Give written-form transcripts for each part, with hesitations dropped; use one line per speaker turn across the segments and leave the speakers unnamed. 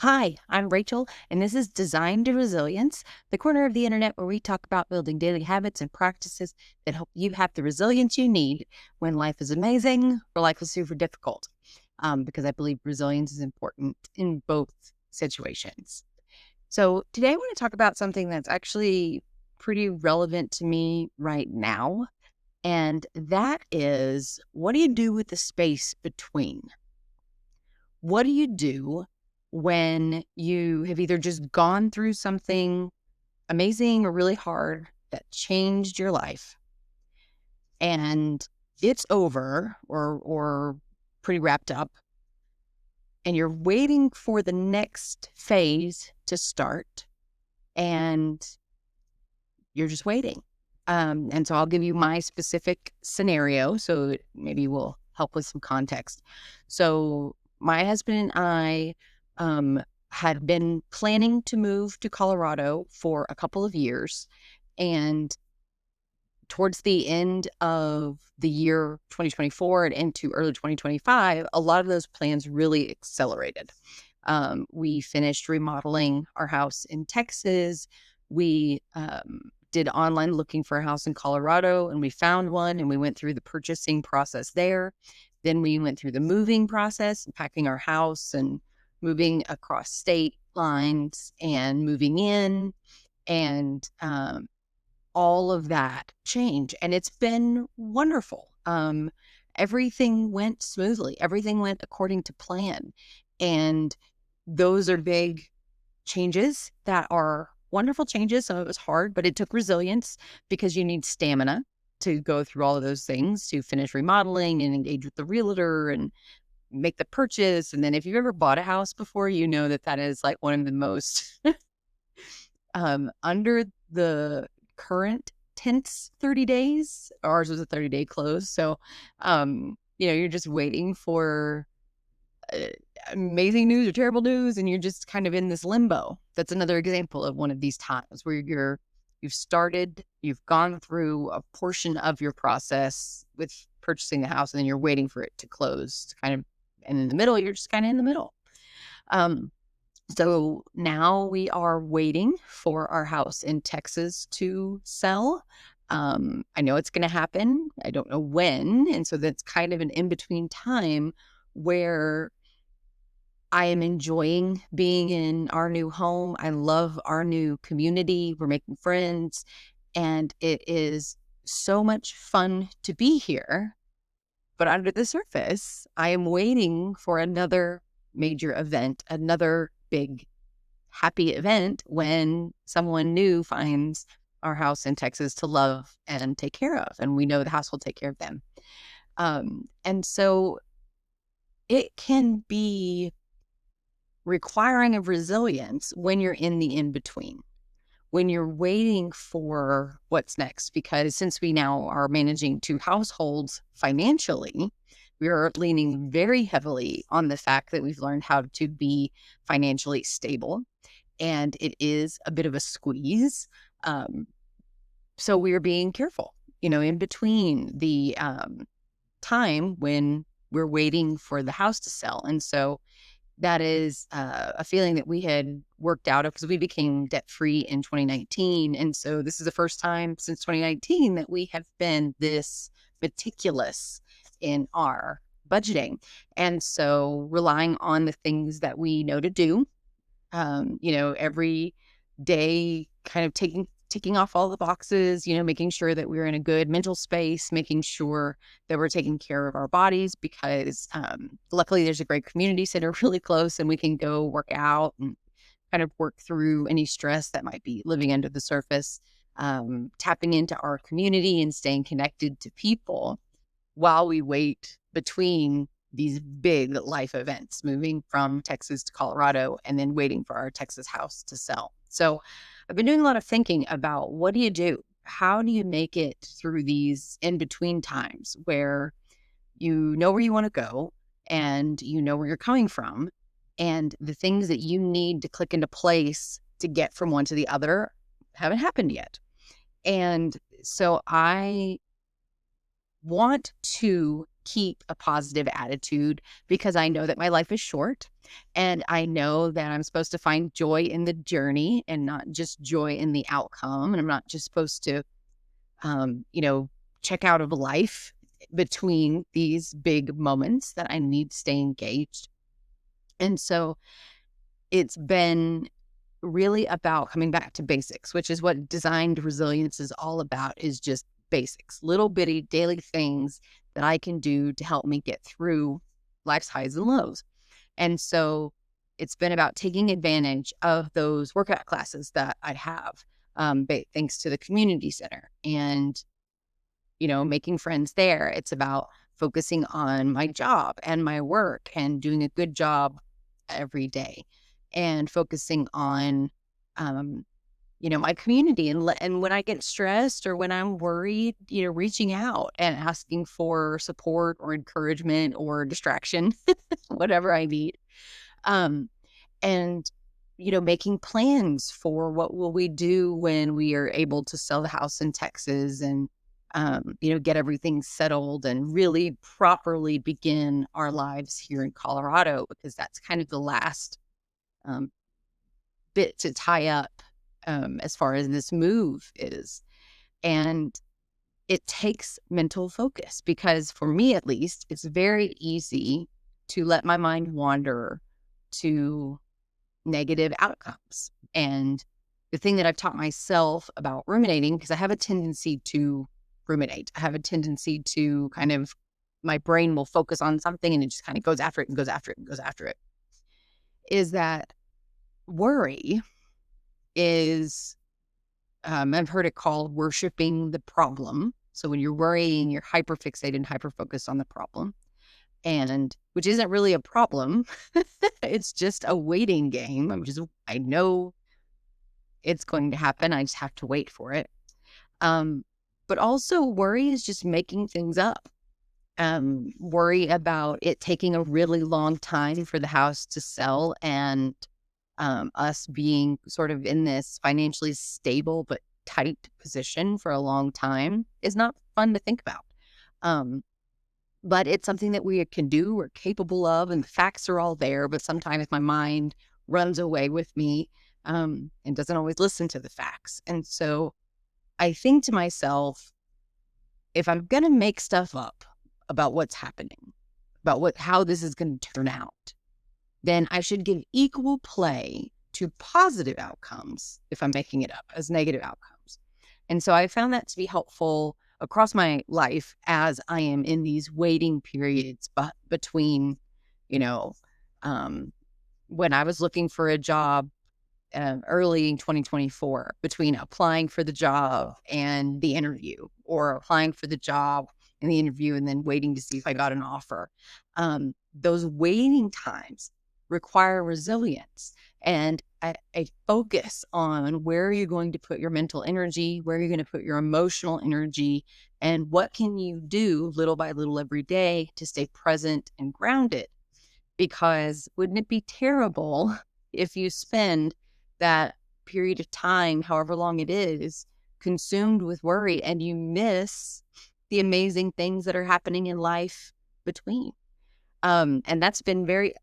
Hi, I'm Rachel, and this is Design to Resilience, the corner of the internet where we talk about building daily habits and practices that help you have the resilience you need when life is amazing or life is super difficult. Because I believe resilience is important in both situations. So today I want to talk about something that's actually pretty relevant to me right now. And that is, what do you do with the space between? What do you do when you have either just gone through something amazing or really hard that changed your life and it's over or pretty wrapped up, and you're waiting for the next phase to start, and you're just waiting. And so I'll give you my specific scenario so it maybe will help with some context. So my husband and I had been planning to move to Colorado for a couple of years. And towards the end of the year 2024 and into early 2025, a lot of those plans really accelerated. We finished remodeling our house in Texas. We did online looking for a house in Colorado, and we found one, and we went through the purchasing process there. Then we went through the moving process, packing our house and moving across state lines and moving in, and all of that change. And it's been wonderful. Everything went smoothly. Everything went according to plan. And those are big changes that are wonderful changes. Some of it was hard, but it took resilience because you need stamina to go through all of those things, to finish remodeling and engage with the realtor and make the purchase. And then if you've ever bought a house before, you know that that is like one of the most under the current tense 30 days. Ours was a 30-day close. So, you're just waiting for uh, amazing news or terrible news, and you're just kind of in this limbo. That's another example of one of these times where you've gone through a portion of your process with purchasing the house, and then you're waiting for it to close and in the middle, you're just kind of in the middle. So now we are waiting for our house in Texas to sell. I know it's going to happen. I don't know when. And so that's kind of an in-between time where I am enjoying being in our new home. I love our new community. We're making friends, and it is so much fun to be here. But under the surface, I am waiting for another major event, another big happy event when someone new finds our house in Texas to love and take care of. And we know the house will take care of them. And so it can be requiring of resilience when you're in the in-between, when you're waiting for what's next, because since we now are managing two households financially, we are leaning very heavily on the fact that we've learned how to be financially stable, and it is a bit of a squeeze. So we're being careful, in between the time when we're waiting for the house to sell. And so that is a feeling that we had worked out of because we became debt-free in 2019. And so this is the first time since 2019 that we have been this meticulous in our budgeting. And so relying on the things that we know to do, every day kind of ticking off all the boxes, making sure that we're in a good mental space, making sure that we're taking care of our bodies because luckily there's a great community center really close, and we can go work out and kind of work through any stress that might be living under the surface, tapping into our community and staying connected to people while we wait between these big life events, moving from Texas to Colorado and then waiting for our Texas house to sell. So I've been doing a lot of thinking about what do you do? How do you make it through these in-between times where you know where you want to go and you know where you're coming from, and the things that you need to click into place to get from one to the other haven't happened yet. And so I want to keep a positive attitude because I know that my life is short and I know that I'm supposed to find joy in the journey and not just joy in the outcome. And I'm not just supposed to, you know, check out of life between these big moments, that I need to stay engaged. And so it's been really about coming back to basics, which is what designed resilience is all about, is just basics, little bitty daily things that I can do to help me get through life's highs and lows. And so it's been about taking advantage of those workout classes that I have, thanks to the community center, and, you know, making friends there. It's about focusing on my job and my work and doing a good job every day, and focusing on, um, you know, my community. And when I get stressed or when I'm worried, you know, reaching out and asking for support or encouragement or distraction, whatever I need. Um, and, you know, making plans for what will we do when we are able to sell the house in Texas, and, you know, get everything settled and really properly begin our lives here in Colorado, because that's kind of the last, um, bit to tie up, as far as this move is. And it takes mental focus, because for me, at least, it's very easy to let my mind wander to negative outcomes. And the thing that I've taught myself about ruminating, because I have a tendency to ruminate, I have a tendency to kind of, my brain will focus on something and it just kind of goes after it and goes after it and goes after it, is that worry is, I've heard it called worshiping the problem. So when you're worrying, you're hyper fixated, hyper focused on the problem, and which isn't really a problem. It's just a waiting game. I know it's going to happen. I just have to wait for it. Um, but also worry is just making things up. Worry about it taking a really long time for the house to sell, and, us being sort of in this financially stable but tight position for a long time is not fun to think about. Um, but it's something that we can do, we're capable of, and the facts are all there. But sometimes my mind runs away with me, and doesn't always listen to the facts. And so I think to myself, if I'm going to make stuff up about what's happening, about how this is going to turn out, then I should give equal play to positive outcomes if I'm making it up as negative outcomes. And so I found that to be helpful across my life as I am in these waiting periods, but between, you know, um, when I was looking for a job, early in 2024, between applying for the job and the interview, or applying for the job and the interview and then waiting to see if I got an offer. Those waiting times require resilience and a focus on where you're going to put your mental energy, where you're going to put your emotional energy, and what can you do little by little every day to stay present and grounded. Because wouldn't it be terrible if you spend that period of time, however long it is, consumed with worry, and you miss the amazing things that are happening in life between? And that's been very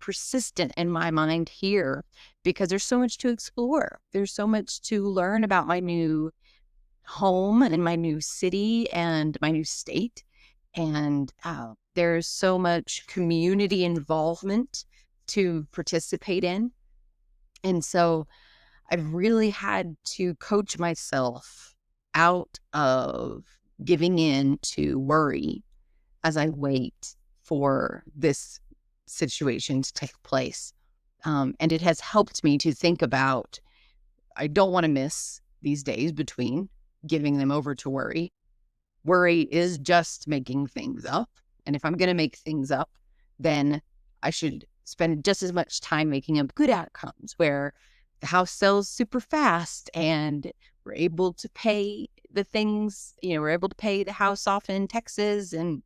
persistent in my mind here, because there's so much to explore. There's so much to learn about my new home and my new city and my new state. And there's so much community involvement to participate in. And so I've really had to coach myself out of giving in to worry as I wait for this situation to take place. And it has helped me to think about, I don't want to miss these days between giving them over to worry. Worry is just making things up. And if I'm going to make things up, then I should spend just as much time making up good outcomes where the house sells super fast and we're able to pay the things, you know, we're able to pay the house off in Texas and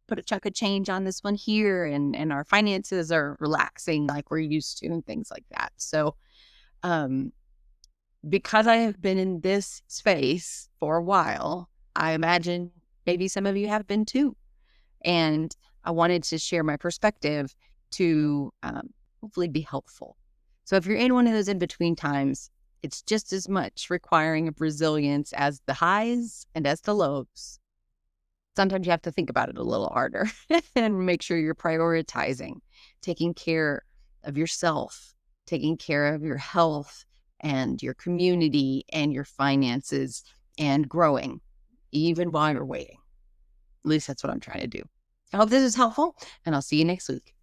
put a chunk of change on this one here, and our finances are relaxing like we're used to, and things like that. So, um, because I have been in this space for a while, I imagine maybe some of you have been too. And I wanted to share my perspective to hopefully be helpful. So if you're in one of those in-between times, it's just as much requiring of resilience as the highs and as the lows. Sometimes you have to think about it a little harder and make sure you're prioritizing, taking care of yourself, taking care of your health and your community and your finances and growing, even while you're waiting. At least that's what I'm trying to do. I hope this is helpful, and I'll see you next week.